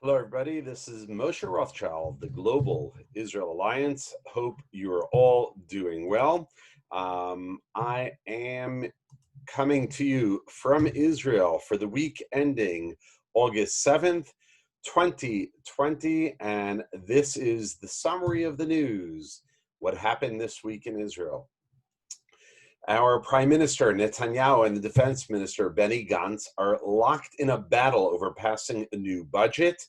Hello, everybody. This is Moshe Rothschild, the Global Israel Alliance. Hope you're all doing well. I am coming to you from Israel for the week ending August 7th, 2020, and this is the summary of the news. What happened this week in Israel? Our Prime Minister Netanyahu and the Defense Minister Benny Gantz are locked in a battle over passing a new budget.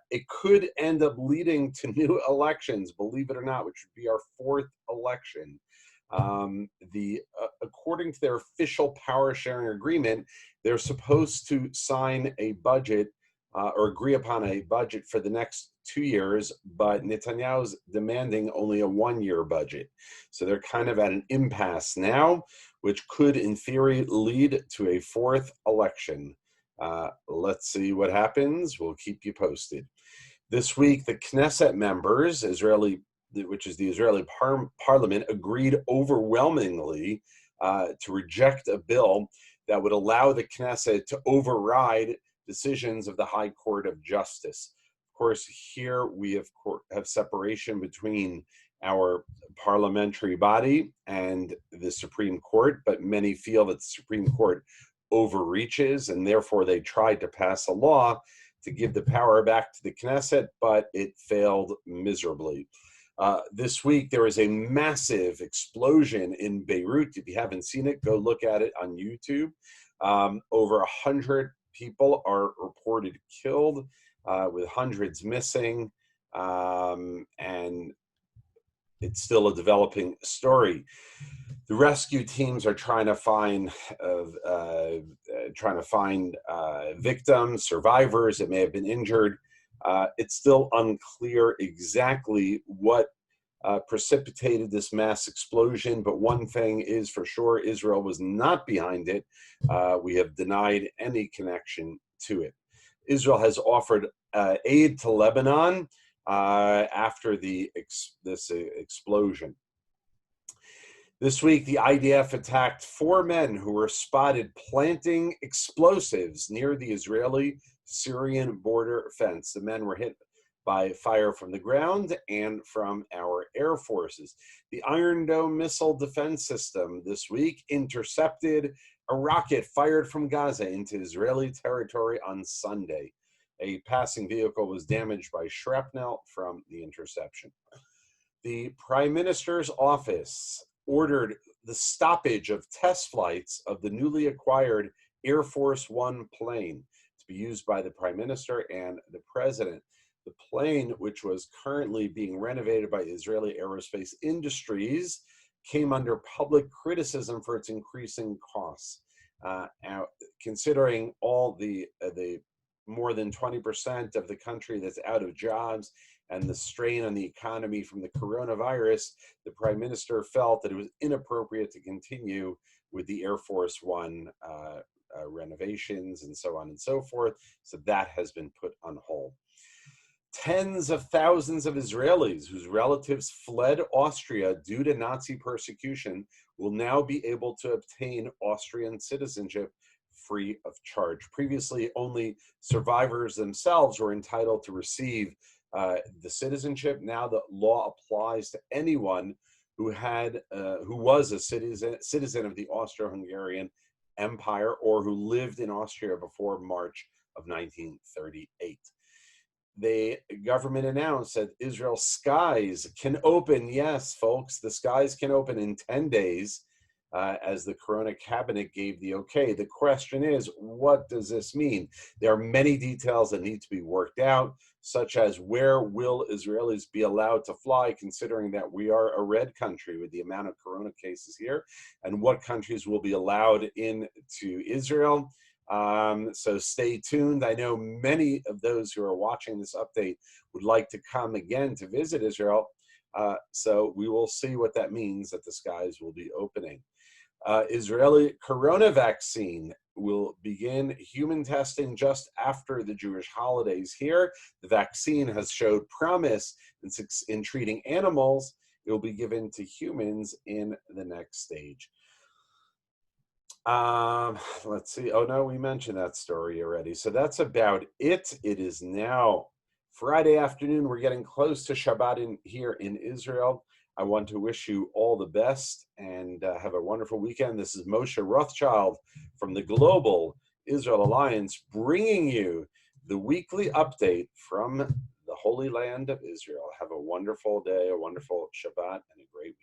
It could end up leading to new elections, believe it or not, which would be our fourth election. According to their official power sharing agreement, they're supposed to sign a budget or agree upon a budget for the next 2 years, but Netanyahu's demanding only a 1 year budget. So they're kind of at an impasse now, which could, in theory, lead to a fourth election. Let's see what happens. We'll keep you posted. This week, the Knesset members, which is the Israeli parliament, agreed overwhelmingly to reject a bill that would allow the Knesset to override decisions of the High Court of Justice. Of course, here we have separation between our parliamentary body and the Supreme Court, but many feel that the Supreme Court overreaches, and therefore they tried to pass a law to give the power back to the Knesset, but it failed miserably. This week, there was a massive explosion in Beirut. If you haven't seen it, go look at it on YouTube. Over 100 people are reported killed, with hundreds missing, and it's still a developing story. The rescue teams are trying to find victims, survivors that may have been injured. It's still unclear exactly what precipitated this mass explosion, but one thing is for sure: Israel was not behind it. We have denied any connection to it. Israel has offered aid to Lebanon after this explosion. This week, the IDF attacked 4 men who were spotted planting explosives near the Israeli-Syrian border fence. The men were hit by fire from the ground and from our air forces. The Iron Dome missile defense system this week intercepted a rocket fired from Gaza into Israeli territory on Sunday. A passing vehicle was damaged by shrapnel from the interception. The Prime Minister's office ordered the stoppage of test flights of the newly acquired Air Force One plane to be used by the Prime Minister and the President. The plane, which was currently being renovated by Israeli Aerospace Industries, came under public criticism for its increasing costs. Considering all the more than 20% of the country that's out of jobs and the strain on the economy from the coronavirus, the Prime Minister felt that it was inappropriate to continue with the Air Force One renovations and so on and so forth. So that has been put on hold. Tens of thousands of Israelis whose relatives fled Austria due to Nazi persecution will now be able to obtain Austrian citizenship free of charge. Previously, only survivors themselves were entitled to receive the citizenship. Now the law applies to anyone who was a citizen of the Austro-Hungarian Empire or who lived in Austria before March of 1938. The government announced that Israel's skies can open. Yes, folks, the skies can open in 10 days as the Corona cabinet gave the okay. The question is, what does this mean? There are many details that need to be worked out, such as where will Israelis be allowed to fly, considering that we are a red country with the amount of Corona cases here, and what countries will be allowed into Israel. So stay tuned. I know many of those who are watching this update would like to come again to visit Israel. So we will see what that means, that the skies will be opening. Israeli corona vaccine will begin human testing just after the Jewish holidays here. The vaccine has showed promise in treating animals. It will be given to humans in the next stage. Let's see. Oh no, we mentioned that story already. So that's about it. It is now Friday afternoon. We're getting close to Shabbat here in Israel. I want to wish you all the best and have a wonderful weekend. This is Moshe Rothschild from the Global Israel Alliance bringing you the weekly update from the Holy Land of Israel. Have a wonderful day, a wonderful Shabbat, and a great week.